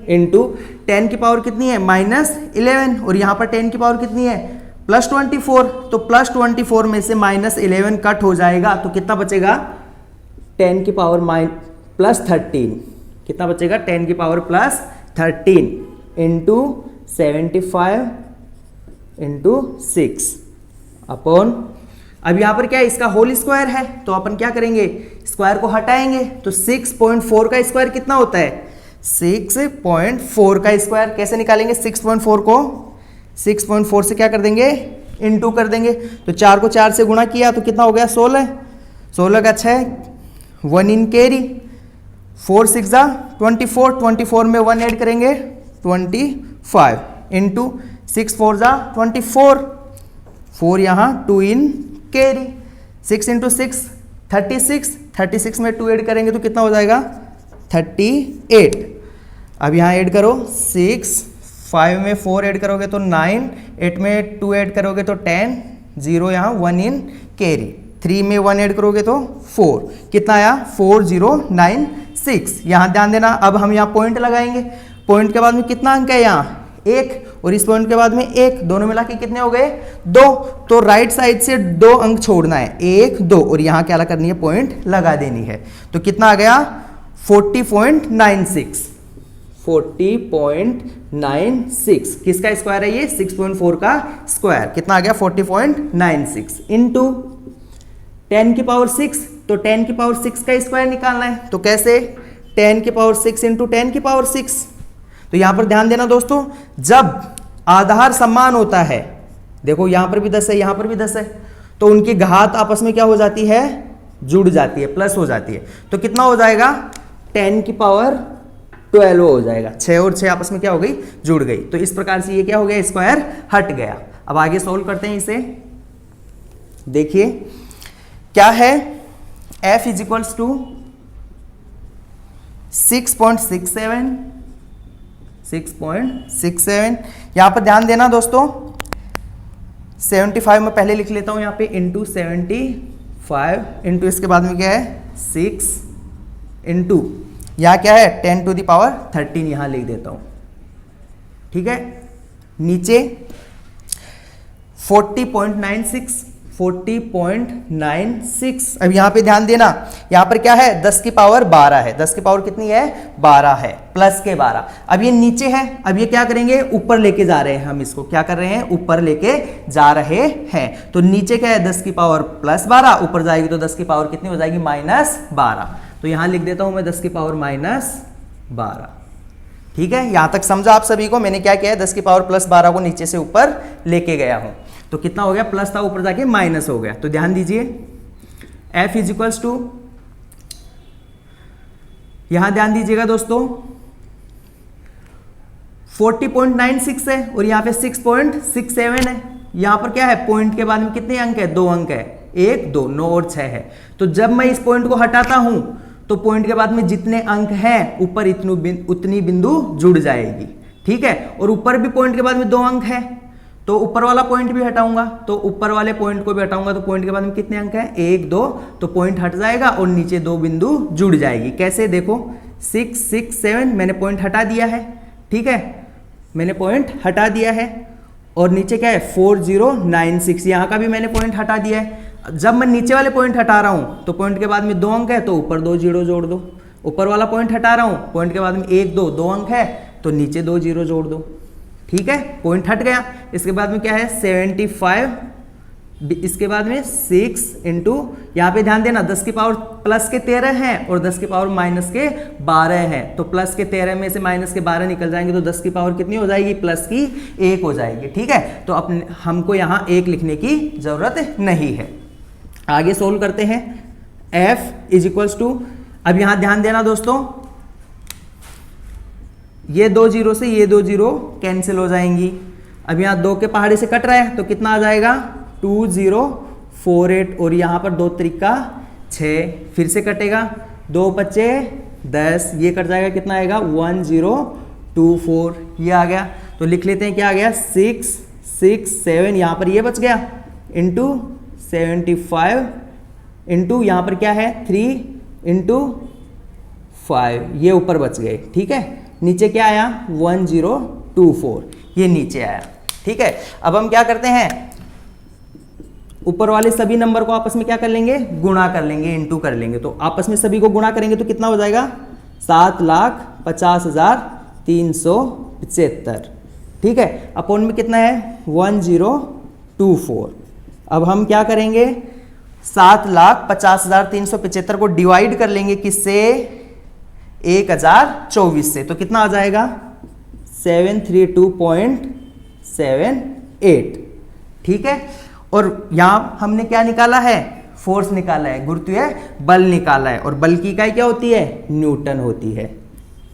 into 10 की पावर कितनी है -11 और यहां पर 10 की पावर कितनी है +24, तो +24 में से -11 कट हो जाएगा तो कितना बचेगा 10 की पावर +13, कितना बचेगा 10 की पावर +13 इंटू 75 इंटू 6 अपॉन, अब यहां पर क्या है इसका होल स्क्वायर है तो अपन क्या करेंगे स्क्वायर को हटाएंगे, तो 6.4 का स्क्वायर कितना होता है 6.4 का स्क्वायर। कैसे निकालेंगे 6.4 को 6.4 से क्या कर देंगे इनटू कर देंगे, तो 4 को 4 से गुणा किया तो कितना हो गया 16 का 6 1 इन कैरी 4 6 जा 24 में 1 ऐड करेंगे 25 इंटू 6 4 जा 24 4 यहाँ 2 इन कैरी 6 इंटू 6 36 में 2 ऐड करेंगे तो कितना हो जाएगा 38। अब यहाँ ऐड करो 6 5 में 4 ऐड करोगे तो 9 8 में 2 ऐड करोगे तो 10 0 यहाँ 1 इन कैरी 3 में 1 ऐड करोगे तो 4 कितना आया 4096। यहाँ ध्यान देना अब हम यहाँ पॉइंट लगाएंगे, पॉइंट के बाद में कितना अंक है यहाँ 1 और इस पॉइंट के बाद में 1, दोनों मिला के कितने हो गए 2, तो राइट साइड से 2 अंक छोड़ना है 1 2 और यहाँ क्या करनी है पॉइंट लगा देनी है, तो कितना आ गया 40.96 किसका स्क्वायर है ये 6.4 का स्क्वायर, कितना आ गया 40.96 इंटू 10 की पावर 6, तो 10 की पावर 6 का स्क्वायर निकालना है, तो कैसे 10 की पावर 6 इंटू 10 की पावर 6। तो यहां पर ध्यान देना दोस्तों जब आधार समान होता है, देखो यहां पर भी 10 है यहां पर भी 10 है, तो उनकी घात आपस में क्या हो जाती है जुड़ जाती है प्लस हो जाती है, तो कितना हो जाएगा 10 की पावर 12 हो जाएगा, 6 और 6 आपस में क्या हो गई जुड़ गई, तो इस प्रकार से ये क्या हो गया स्क्वायर हट गया। अब आगे सोल्व करते हैं इसे, देखिए क्या है f इज इक्वल्स टू 6.67 यहां पर ध्यान देना दोस्तों 75 में पहले लिख लेता हूं यहां पे इंटू 75 इंटू इसके बाद में क्या है 6 इंटू यहां क्या है 10 टू द पावर 13 यहां लिख देता हूं, ठीक है। नीचे 40.96 अब यहां पे ध्यान देना यहां पर क्या है 10 की पावर 12 है, 10 की पावर कितनी है 12 है प्लस के 12। अब ये नीचे है, अब ये क्या करेंगे ऊपर लेके जा रहे हैं, हम इसको क्या कर रहे हैं ऊपर लेके जा रहे हैं, तो नीचे क्या है 10 की पावर +12 ऊपर जाएगी तो 10 की पावर कितनी हो जाएगी -12, तो यहां लिख देता हूं मैं 10 की पावर -12, ठीक है। यहां तक समझा आप सभी को, मैंने क्या किया है 10 की पावर +12 को नीचे से ऊपर लेके गया हूं, तो कितना हो गया प्लस था ऊपर जाके माइनस हो गया, तो ध्यान दीजिए f इज इक्वल्स टू यहां ध्यान दीजिएगा दोस्तों 40.96 है और यहां पे 6.67 है, यहां पर क्या है पॉइंट के बाद में कितने अंक है 2 अंक है 1 2 9 और 6 है, तो जब मैं इस पॉइंट को हटाता हूं तो पॉइंट के बाद में जितने अंक हैं ऊपर उतनी बिंदु जुड़ जाएगी, ठीक है। और ऊपर भी पॉइंट के बाद में 2 अंक है तो ऊपर वाला पॉइंट भी हटाऊंगा, तो ऊपर वाले पॉइंट को भी हटाऊंगा तो पॉइंट के बाद में कितने अंक हैं 1 2, तो पॉइंट हट जाएगा और नीचे 2 बिंदु जुड़ जाएगी। कैसे देखो 6 6 7 मैंने पॉइंट हटा दिया है, ठीक है मैंने पॉइंट हटा दिया है, और नीचे क्या है 4096 यहाँ का भी मैंने पॉइंट हटा दिया है। जब मैं नीचे वाले पॉइंट हटा रहा हूं तो पॉइंट के बाद में 2 अंक है तो ऊपर 2 जीरो जोड़ दो, ऊपर वाला पॉइंट हटा रहा हूं पॉइंट के बाद में 1 2 2 अंक है तो नीचे 2 जीरो जोड़ दो, ठीक है पॉइंट हट गया। इसके बाद में क्या है 75, इसके बाद में 6 इंटू यहाँ पे ध्यान देना 10 की पावर प्लस के 13 है और 10 की पावर माइनस के 12 है, तो प्लस के 13 में से माइनस के 12 निकल जाएंगे तो 10 की पावर कितनी हो जाएगी प्लस की 1 हो जाएगी, ठीक है। तो अपने हमको यहाँ 1 लिखने की जरूरत नहीं है। आगे सोल्व करते हैं। F इज इक्वल्स टू, अब यहां ध्यान देना दोस्तों, ये 2 जीरो से ये 2 जीरो कैंसिल हो जाएंगी। अब यहाँ 2 के पहाड़े से कट रहा है तो कितना आ जाएगा 2048, और यहाँ पर 2 त्रिका 6, फिर से कटेगा 2 पच्चे 10, ये कट जाएगा, कितना आएगा 1024, ये आ गया। तो लिख लेते हैं क्या आ गया 6 6 7, यहाँ पर ये बच गया इंटू 75 इंटू यहाँ पर क्या है 3 इंटू 5, ये ऊपर बच गए। ठीक है, नीचे क्या आया 1024, ये नीचे आया। ठीक है, अब हम क्या करते हैं, ऊपर वाले सभी नंबर को आपस में क्या कर लेंगे, गुणा कर लेंगे, इंटू कर लेंगे। तो आपस में सभी को गुणा करेंगे तो कितना हो जाएगा 7,50,375। ठीक है, अपॉन में कितना है 1024। अब हम क्या करेंगे 7,50,375 को डिवाइड कर लेंगे किससे 1024 से, तो कितना आ जाएगा 732.78। ठीक है, और यहां हमने क्या निकाला है, फोर्स निकाला है, गुरुत्वीय बल निकाला है, और बल की इकाई क्या होती है, न्यूटन होती है।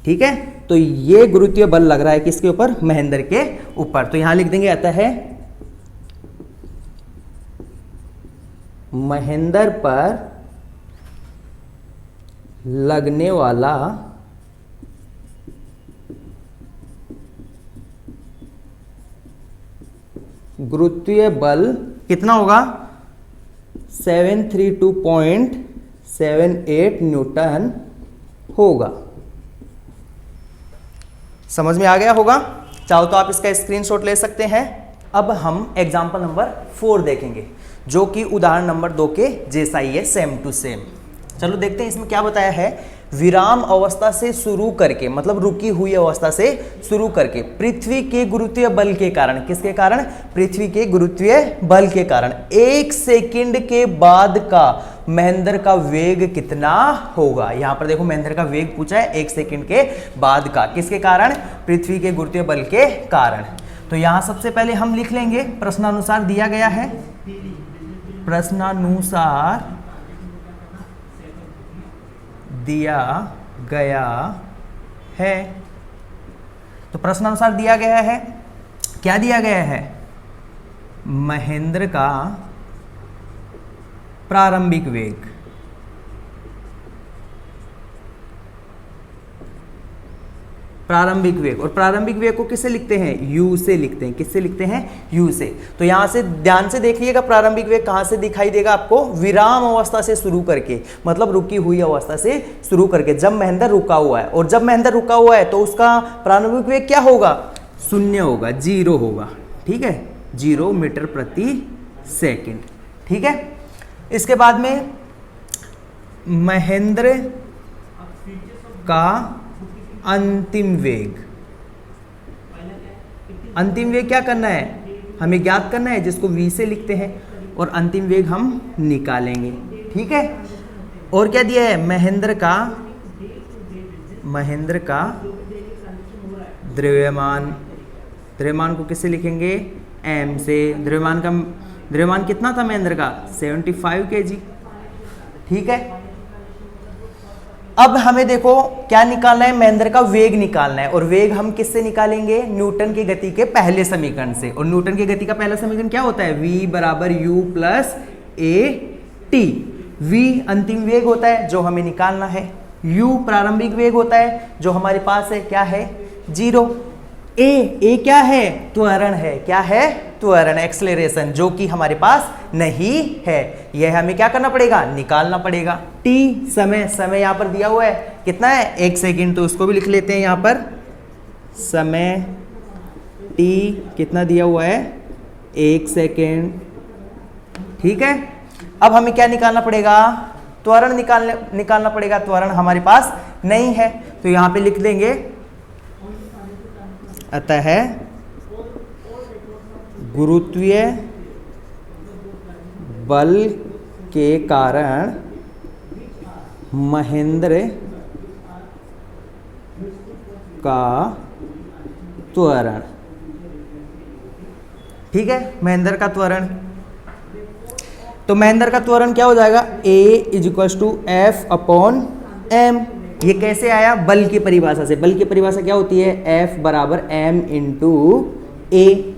ठीक है, तो ये गुरुत्वीय बल लग रहा है किसके ऊपर, महेंद्र के ऊपर। तो यहां लिख देंगे आता है महेंद्र पर लगने वाला गुरुत्वीय बल कितना होगा 732.78 न्यूटन होगा। समझ में आ गया होगा, चाहो तो आप इसका स्क्रीनशॉट ले सकते हैं। अब हम एग्जांपल नंबर 4 देखेंगे जो कि उदाहरण नंबर 2 के जैसा ही है, सेम टू सेम। चलो देखते हैं इसमें क्या बताया है। विराम अवस्था से शुरू करके, मतलब रुकी हुई अवस्था से शुरू करके पृथ्वी के गुरुत्वीय बल के कारण, किसके कारण, पृथ्वी के गुरुत्वीय बल के कारण 1 सेकंड के बाद का महेंद्र का वेग कितना होगा। यहां पर देखो महेंद्र का वेग पूछा है 1 सेकंड के बाद का, किसके कारण, पृथ्वी के गुरुत्वीय बल के कारण। तो यहां सबसे पहले हम लिख लेंगे, प्रश्नानुसार दिया गया है, प्रश्नानुसार दिया गया है। तो प्रश्नानुसार दिया गया है, क्या दिया गया है, महेंद्र का प्रारंभिक वेग, प्रारंभिक वेग, और प्रारंभिक वेग को किससे लिखते हैं, u से लिखते हैं। किससे लिखते हैं, u से। तो यहां से ध्यान से देखिएगा प्रारंभिक वेग कहां से दिखाई देगा आपको, विराम अवस्था से शुरू करके, मतलब रुकी हुई अवस्था से शुरू करके, जब महेंद्र रुका हुआ है। और जब महेंद्र रुका हुआ है तो उसका प्रारंभिक वेग क्या होगा, 0 होगा, 0 होगा। ठीक है, 0 मीटर प्रति सेकंड। ठीक है, इसके बाद में महेंद्र का अंतिम वेग, अंतिम वेग क्या करना है, हमें ज्ञात करना है, जिसको v से लिखते हैं, और अंतिम वेग हम निकालेंगे। ठीक है, और क्या दिया है, महेंद्र का द्रव्यमान, द्रव्यमान को किससे लिखेंगे, m से। द्रव्यमान कितना था महेंद्र का, 75 kg। ठीक है, अब हमें देखो क्या निकालना है, महेंद्र का वेग निकालना है, और वेग हम किससे निकालेंगे, न्यूटन की गति के पहले समीकरण से। और न्यूटन की गति का पहला समीकरण क्या होता है, v बराबर u plus a t। v अंतिम वेग होता है जो हमें निकालना है, u प्रारंभिक वेग होता है जो हमारे पास है, क्या है 0। a क्या है, त्वरण है, क्या है, त्वरण, एक्सेलरेशन, जो कि हमारे पास नहीं है। यह हमें क्या करना पड़ेगा, निकालना पड़ेगा। t समय यहां पर दिया हुआ है, कितना है 1 सेकंड, तो उसको भी लिख लेते हैं यहां पर, समय t कितना दिया हुआ है, 1 सेकंड। ठीक है, अब हमें क्या निकालना पड़ेगा, त्वरण निकालना पड़ेगा। त्वरण हमारे पास नहीं है, तो यहां पे लिख देंगे, अतः गुरुत्वीय बल के कारण महेंद्र का त्वरण। ठीक है, महेंद्र का त्वरण। तो महेंद्र का त्वरण क्या हो जाएगा, A is to F upon M. ये कैसे आया, बल की परिभाषा से। बल की परिभाषा क्या होती है, F बराबर m इंटू ए।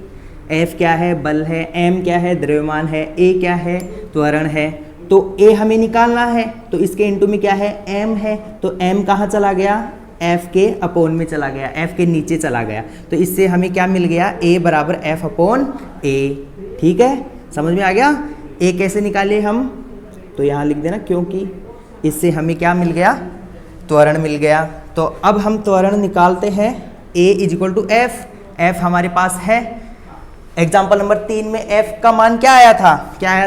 F क्या है, बल है, m क्या है, द्रव्यमान है, A क्या है, त्वरण है। तो A हमें निकालना है, तो इसके इंटू में क्या है, m है। तो m कहाँ चला गया, F के अपोन में चला गया, F के नीचे चला गया। तो इससे हमें क्या मिल गया, A बराबर F अपॉन A। ठीक है, समझ में आ गया। A कैसे निकाले हम, तो यहाँ लिख देना, क्योंकि इससे हमें क्या मिल गया, त्वरण मिल गया। तो अब हम त्वरण निकालते हैं। A is equal to F, F हमारे पास है। एग्जाम्पल नंबर 3 में F का मान क्या आया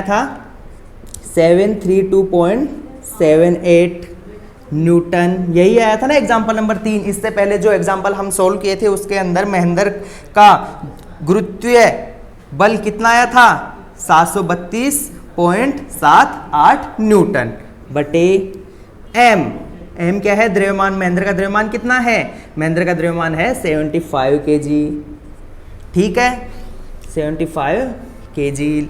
था, 732.78 न्यूटन, यही आया था ना एग्जाम्पल नंबर 3। इससे पहले जो एग्जाम्पल हम सोल्व किए थे उसके अंदर महेंद्र का गुरुत्वीय बल कितना आया था, 732.78 न्यूटन बटे m। m क्या है, द्रव्यमान। महेंद्र का द्रव्यमान कितना है, महेंद्र का द्रव्यमान है 75 kg। ठीक है, 75 kg।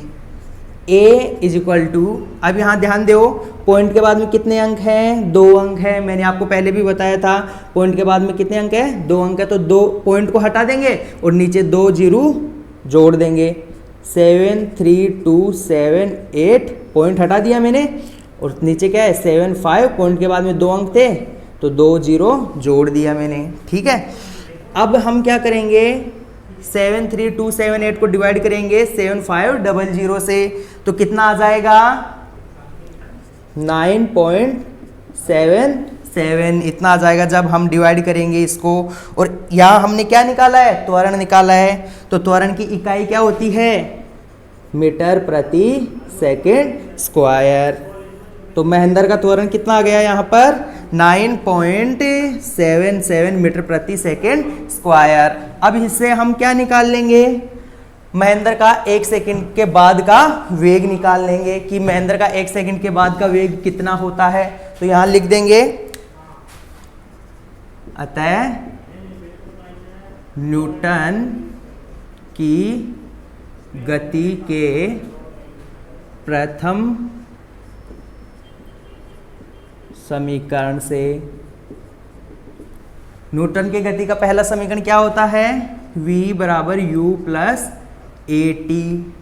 A is equal to, अब यहाँ ध्यान दो, पॉइंट के बाद में कितने अंक हैं, 2 अंक हैं। मैंने आपको पहले भी बताया था, पॉइंट के बाद में कितने अंक है, 2 अंक है। तो 2 पॉइंट को हटा देंगे और नीचे 2 जीरो जोड़ देंगे। 73278 पॉइंट हटा दिया मैंने, और नीचे क्या है 75, पॉइंट के बाद में 2 अंक थे तो 2 जीरो जोड़ दिया मैंने। ठीक है, अब हम क्या करेंगे, 73278 को डिवाइड करेंगे 7500 से, तो कितना आ जाएगा 9.77, इतना आ जाएगा जब हम डिवाइड करेंगे इसको। और यहाँ हमने क्या निकाला है, त्वरण निकाला है। तो त्वरण की इकाई क्या होती है, मीटर प्रति सेकेंड स्क्वायर। तो महेंद्र का त्वरण कितना आ गया यहाँ पर, 9.77 मीटर प्रति सेकेंड स्क्वायर। अब इससे हम क्या निकाल लेंगे, महेंद्र का 1 सेकंड के बाद का वेग निकाल लेंगे कि महेंद्र का 1 सेकंड के बाद का वेग कितना होता है। तो यहाँ लिख देंगे, अतः न्यूटन की गति के प्रथम समीकरण से, न्यूटन की गति का पहला समीकरण क्या होता है, v बराबर u प्लस at।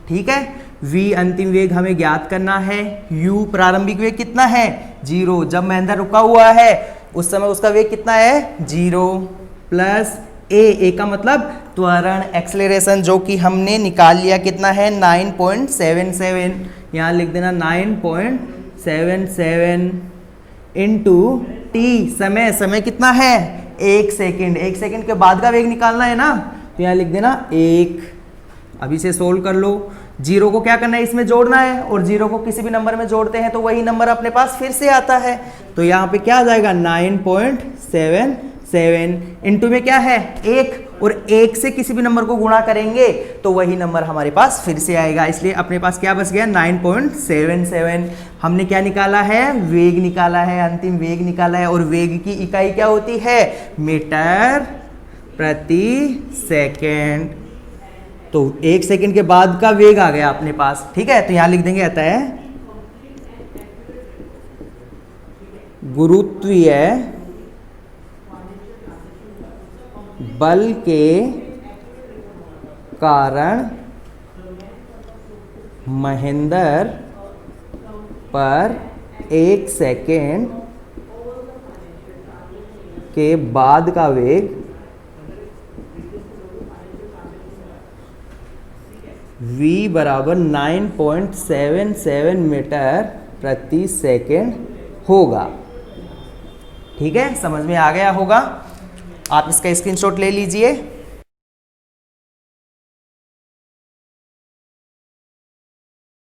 ठीक है, v अंतिम वेग हमें ज्ञात करना है, u प्रारंभिक वेग कितना है 0, जब महेंद्र रुका हुआ है उस समय उसका वेग कितना है 0, प्लस a का मतलब त्वरण, एक्सेलरेशन, जो कि हमने निकाल लिया कितना है 9.77। यहाँ लिख देना 9.77 इंटू टी, समय कितना है 1 सेकेंड। 1 सेकेंड के बाद का वेग निकालना है ना, तो यहाँ लिख देना 1। अभी से सोल्व कर लो। 0 को क्या करना है, इसमें जोड़ना है, और 0 को किसी भी नंबर में जोड़ते हैं तो वही नंबर अपने पास फिर से आता है। तो यहाँ पे क्या आ जाएगा 9.77 इंटू में क्या है 1, और 1 से किसी भी नंबर को गुणा करेंगे तो वही नंबर हमारे पास फिर से आएगा। इसलिए अपने पास क्या बच गया 9.77। हमने क्या निकाला है, वेग निकाला है, अंतिम वेग निकाला है। और वेग की इकाई क्या होती है, मीटर प्रति सेकेंड। तो 1 सेकेंड के बाद का वेग आ गया अपने पास। ठीक है, तो यहां लिख देंगे, अतः गुरुत्वीय बल के कारण महेंद्र पर 1 सेकेंड के बाद का वेग v बराबर 9.77 मीटर प्रति सेकेंड होगा। ठीक है, समझ में आ गया होगा। आप इसका स्क्रीनशॉट ले लीजिए।